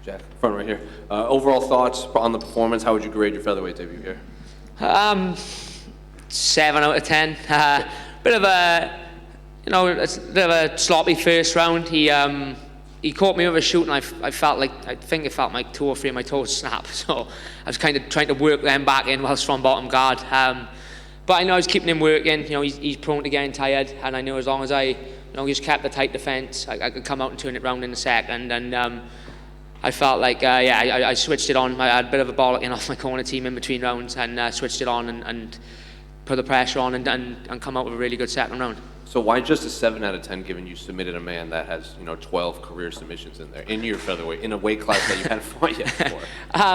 Jack, front right here. Overall thoughts on the performance? How would you grade your featherweight debut here? 7 out of 10. Bit of a, it's a bit of a sloppy first round. He caught me with a shoot, and I think it felt like 2 or 3 of my toes snap. So I was kind of trying to work them back in whilst from bottom guard. But I know I was keeping him working. He's prone to getting tired, and I knew as long as I, just kept the tight defence, I could come out and turn it round in a second. And I felt like, I switched it on. I had a bit of a bollocking off my corner team in between rounds, and switched it on and put the pressure on and come out with a really good second round. So why just a 7 out of 10 given you submitted a man that has 12 career submissions in there in your featherweight in a weight class that you hadn't fought yet before?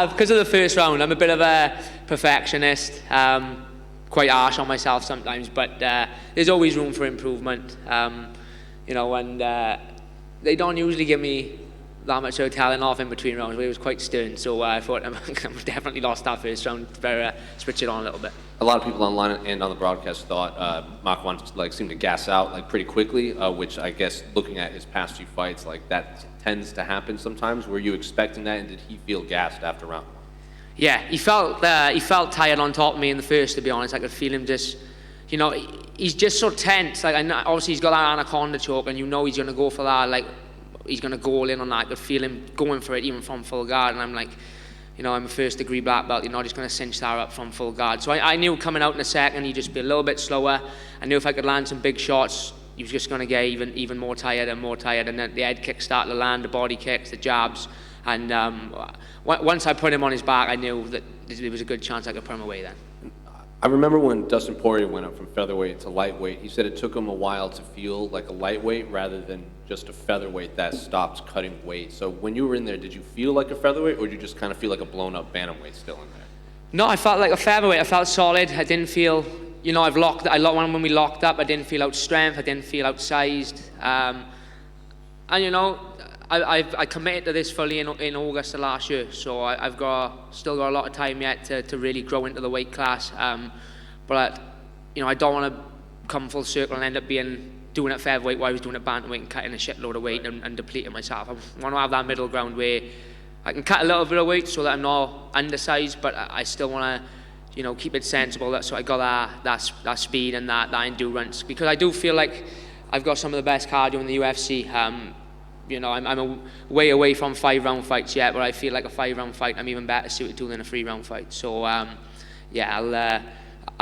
Because of the first round, I'm a bit of a perfectionist, quite harsh on myself sometimes, but there's always room for improvement. And they don't usually give me that much of a talent off in between rounds, but it was quite stern, so I thought I definitely lost that first round. Better switch it on a little bit. A lot of people online and on the broadcast thought Makwan seemed to gas out pretty quickly, which I guess looking at his past few fights, that tends to happen sometimes. Were you expecting that, and did he feel gassed after round 1? Yeah, he felt tired on top of me in the first, to be honest. I could feel him just, he's just so tense. I know, obviously he's got that anaconda choke, and he's going to go for that, he's going to go all in on that. I could feel him going for it even from full guard, and I'm like, I'm a first degree black belt, you're not just going to cinch that up from full guard. So I knew coming out in a second, he'd just be a little bit slower. I knew if I could land some big shots, he was just going to get even more tired, and then the head kicks started to land, the body kicks, the jabs, and once I put him on his back, I knew that there was a good chance I could put him away then. I remember when Dustin Poirier went up from featherweight to lightweight, he said it took him a while to feel like a lightweight rather than just a featherweight that stopped cutting weight. So when you were in there, did you feel like a featherweight, or did you just kind of feel like a blown-up bantamweight still in there? No, I felt like a featherweight. I felt solid. I didn't feel, when we locked up, I didn't feel out strength. I didn't feel outsized. I committed to this fully in August of last year, so I've still got a lot of time yet to really grow into the weight class. But I don't want to come full circle and end up doing it featherweight while I was doing it bantamweight and cutting a shitload of weight and depleting myself. I want to have that middle ground where I can cut a little bit of weight so that I'm not undersized, but I still want to keep it sensible, so I got that speed and that endurance, because I do feel like I've got some of the best cardio in the UFC. I'm way away from 5-round fights yet, but I feel like a 5-round fight I'm even better suited to than a 3-round fight. So I'll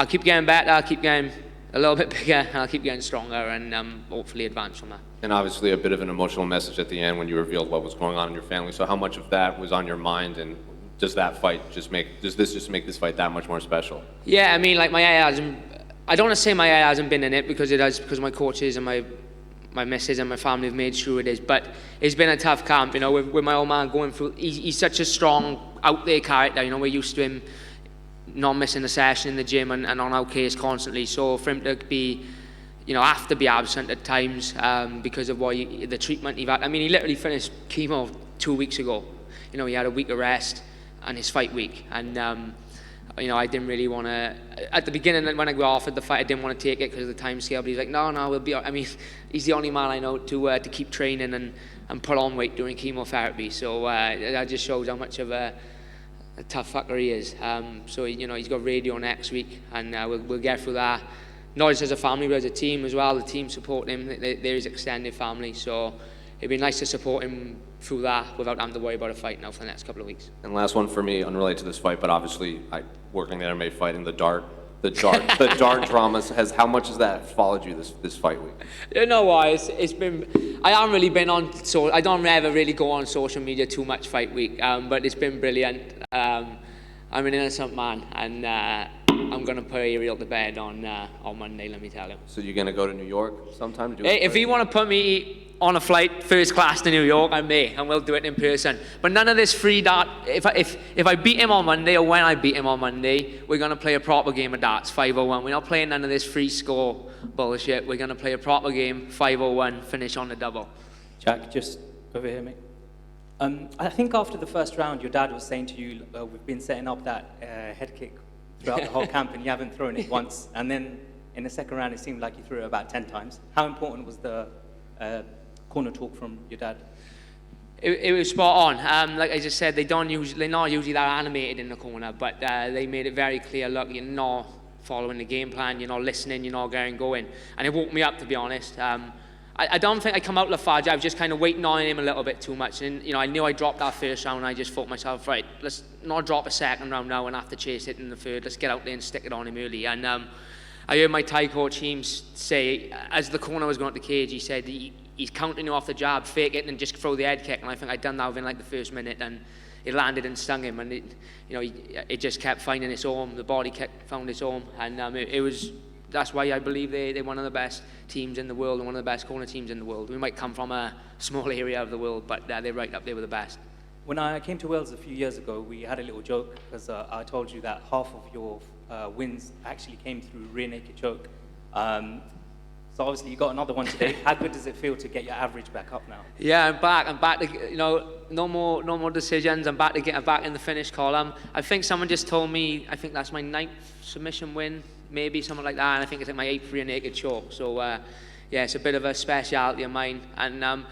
keep getting better, I'll keep getting a little bit bigger, and I'll keep getting stronger, and hopefully advance from that. And obviously a bit of an emotional message at the end when you revealed what was going on in your family. So how much of that was on your mind, and does this just make this fight that much more special? Yeah, my head hasn't, I don't want to say my head hasn't been in it, because it has, because my coaches and my missus and my family have made sure it is, but it's been a tough camp, with my old man going through, he's such a strong out there character, we're used to him not missing a session in the gym and on our case constantly, so for him to be, have to be absent at times because of the treatment he had. He literally finished chemo 2 weeks ago. He had a week of rest and his fight week, and I didn't really want to, at the beginning when I got offered the fight, I didn't want to take it because of the time scale, but he's like, no, we'll be, he's the only man I know to keep training and put on weight during chemotherapy, so that just shows how much of a tough fucker he is. So he's got radio next week, and we'll get through that, not just as a family but as a team as well. The team support him, they're his extended family, so it'd be nice to support him through that without having to worry about a fight now for the next couple of weeks. And last one for me, unrelated to this fight, but obviously working at MMA fighting, the dart dramas, how much has that followed you this fight week? It's been, I haven't really been on, so I don't ever really go on social media too much fight week, but it's been brilliant. I'm an innocent man, and I'm going to put Ariel to bed on Monday, let me tell you. So you're going to go to New York sometime? If you want to put me on a flight first class to New York, I'm there, and we'll do it in person. But none of this free dart. If I beat him on Monday, or when I beat him on Monday, we're going to play a proper game of darts, 501. We're not playing none of this free score bullshit. We're going to play a proper game, 501, finish on the double. Jack, just over here, mate. I think after the first round, your dad was saying to you, we've been setting up that head kick throughout the whole camp, and you haven't thrown it once. And then in the second round, it seemed like you threw it about 10 times. How important was the corner talk from your dad? It was spot on. Like I just said, they're not usually that animated in the corner, but they made it very clear, look, you're not following the game plan, you're not listening, you're not getting going. And it woke me up, to be honest. I don't think I come out lethargic. I was just kind of waiting on him a little bit too much. And, I knew I dropped that first round, and I just thought to myself, right, let's not drop a second round now and have to chase it in the third. Let's get out there and stick it on him early. And I heard my Thai coach say, as the corner was going to the cage, he said, he's counting you off the jab, fake it, and just throw the head kick. And I think I'd done that within like the first minute, and it landed and stung him. And it just kept finding its home. The body found its home, and that's why I believe they're one of the best teams in the world and one of the best corner teams in the world. We might come from a small area of the world, but they're right up there with the best. When I came to Wales a few years ago, we had a little joke because I told you that half of your wins actually came through rear naked choke. So obviously you got another one today. How good does it feel to get your average back up now? Yeah, I'm back to, no more decisions. I'm back to get back in the finish column. I think someone just told me, I think that's my 9th submission win, maybe something like that, and I think it's like my 8th rear naked choke. So yeah, it's a bit of a speciality of mine, and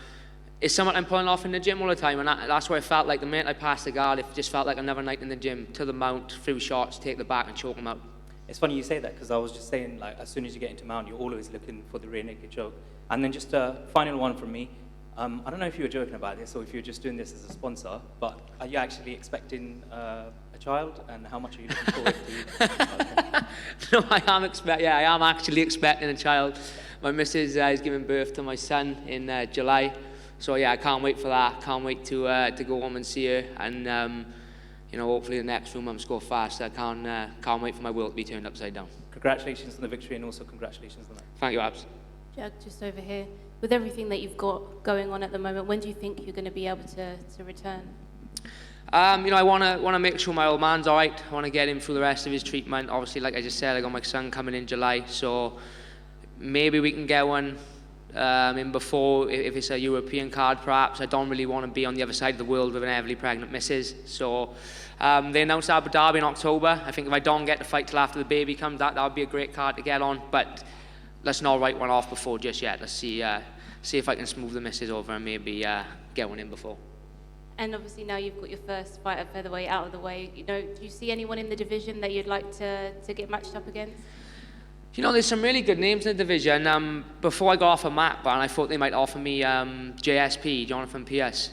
it's something I'm pulling off in the gym all the time, and that's where I felt like the minute I passed the guard, it just felt like another night in the gym, to the mount, through shots, take the back and choke them out. It's funny you say that, because I was just saying, like, as soon as you get into mount, you're always looking for the rear naked choke. And then just a final one from me. I don't know if you were joking about this or if you were just doing this as a sponsor, but are you actually expecting a child, and how much are you looking forward to? No, I am actually expecting a child. My missus is giving birth to my son in July, so yeah, I can't wait for that. Can't wait to go home and see her, and hopefully the next few months go fast. I can't wait for my world to be turned upside down. Congratulations on the victory, and also congratulations on that. Thank you, Abs. Jack, just over here. With everything that you've got going on at the moment, when do you think you're going to be able to return? I want to make sure my old man's all right. I want to get him through the rest of his treatment. Obviously, like I just said, I got my son coming in July, so maybe we can get one in before, if it's a European card, perhaps. I don't really want to be on the other side of the world with an heavily pregnant missus. So they announced Abu Dhabi in October. I think if I don't get the fight till after the baby comes, that would be a great card to get on. But let's not write one off before just yet. Let's see if I can smooth the missus over and maybe get one in before. And obviously now you've got your first fight at featherweight out of the way. Do you see anyone in the division that you'd like to get matched up against? There's some really good names in the division. Before I got off of Makwan, I thought they might offer me JSP, Jonathan Pierce,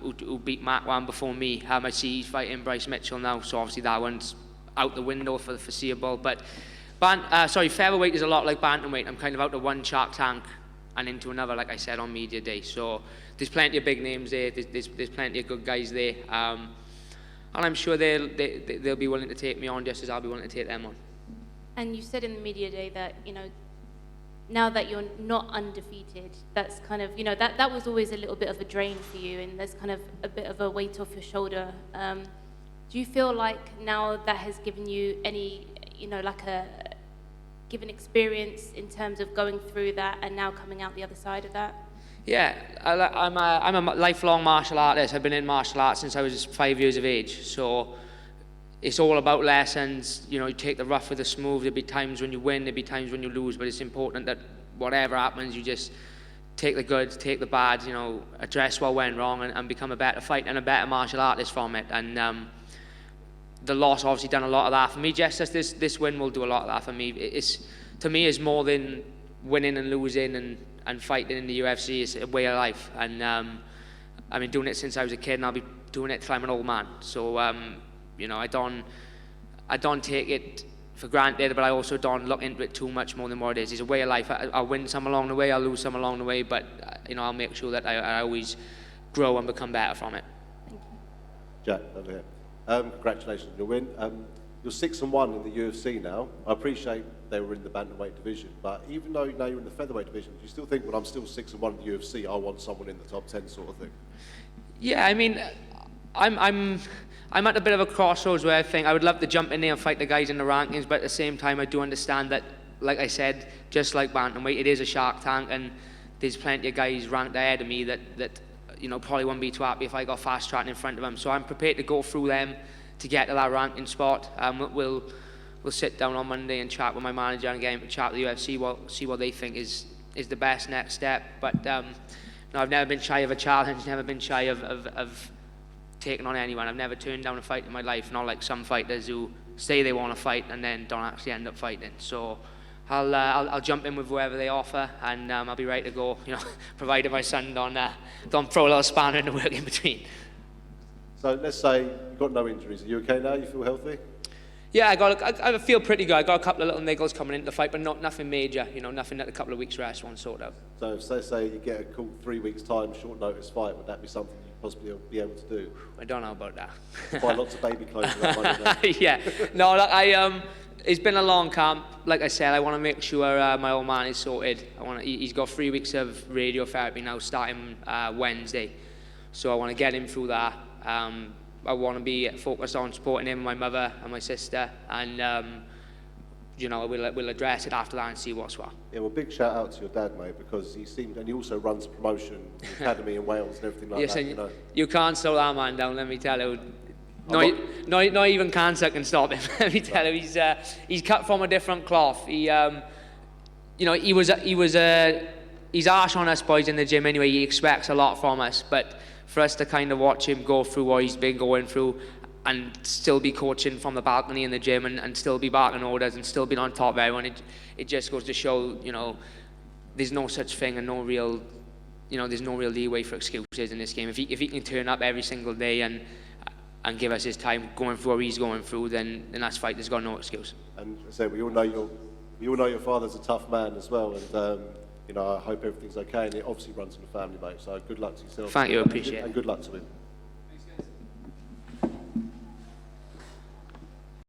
who beat Makwan before me. I see he's fighting Bryce Mitchell now, so obviously that one's out the window for the foreseeable. But featherweight is a lot like bantamweight. I'm kind of out of one Shark Tank and into another, like I said, on media day. So there's plenty of big names there. There's plenty of good guys there, and I'm sure they'll be willing to take me on just as I'll be willing to take them on. And you said in the media day that now that you're not undefeated, that's kind of that was always a little bit of a drain for you, and there's kind of a bit of a weight off your shoulder. Do you feel like now that has given you any given experience in terms of going through that and now coming out the other side of that? Yeah, I'm a lifelong martial artist. I've been in martial arts since I was 5 years of age. So it's all about lessons. You take the rough with the smooth. There'll be times when you win, there'll be times when you lose, but it's important that whatever happens, you just take the good, take the bad, address what went wrong and become a better fighter and a better martial artist from it. And the loss obviously done a lot of that for me. Just as this win will do a lot of that for me. To me, it's more than winning and losing and fighting in the UFC. It's a way of life. And I've been doing it since I was a kid, and I'll be doing it till I'm an old man. So I don't take it for granted, but I also don't look into it too much more than what it is. It's a way of life. I'll win some along the way, I'll lose some along the way, but I'll make sure that I always grow and become better from it. Jack, over here. Congratulations on your win. You're 6-1 in the UFC now. I appreciate they were in the bantamweight division, but even though now you're in the featherweight division, do you still think when I'm still 6-1 in the UFC, I want someone in the top 10 sort of thing? Yeah, I mean, I'm at a bit of a crossroads where I think I would love to jump in there and fight the guys in the rankings, but at the same time, I do understand that, like I said, just like bantamweight, it is a Shark Tank, and there's plenty of guys ranked ahead of me that probably wouldn't be too happy if I got fast tracked in front of them. So I'm prepared to go through them to get to that ranking spot. We'll sit down on Monday and chat with my manager and get him to chat with the UFC, see what they think is the best next step. But No, I've never been shy of a challenge, never been shy of taking on anyone. I've never turned down a fight in my life, not like some fighters who say they want to fight and then don't actually end up fighting. So I'll jump in with whoever they offer, and I'll be ready to go, you know, provided my son don't throw a little spanner in the work in between. So let's say you've got no injuries. Are you okay now? You feel healthy? Yeah, I feel pretty good. I got a couple of little niggles coming into the fight, but nothing major, you know, nothing that a couple of weeks rest won't sort out. So if say you get a cool 3 weeks time, short notice fight, would that be something you possibly be able to do? I don't know about that. Buy lots of baby clothes for that money now. Yeah, no, look, it's been a long camp. Like I said, I want to make sure my old man is sorted. He's got 3 weeks of radiotherapy now, starting Wednesday. So I want to get him through that. I want to be focused on supporting him, my mother and my sister, and you know, we'll address it after that and see what's what. Yeah, well, big shout out to your dad, mate, because and he also runs a promotion academy in Wales and everything like Yes, that. and You know, you can't slow that man down, let me tell you. Not even cancer can stop him. Let me tell you, he's cut from a different cloth. He, you know, he's harsh on us boys in the gym anyway. He expects a lot from us, but for us to kind of watch him go through what he's been going through and still be coaching from the balcony in the gym and still be barking orders and still be on top of everyone, it just goes to show, you know, there's no such thing and there's no real leeway for excuses in this game. If he can turn up every single day and give us his time going through what he's going through, then that fighter's got no excuse. and so we all know your father's a tough man as well, and you know, I hope everything's okay. And it obviously runs in the family, mate. So good luck to yourself. Thank you, appreciate it. And good luck to him.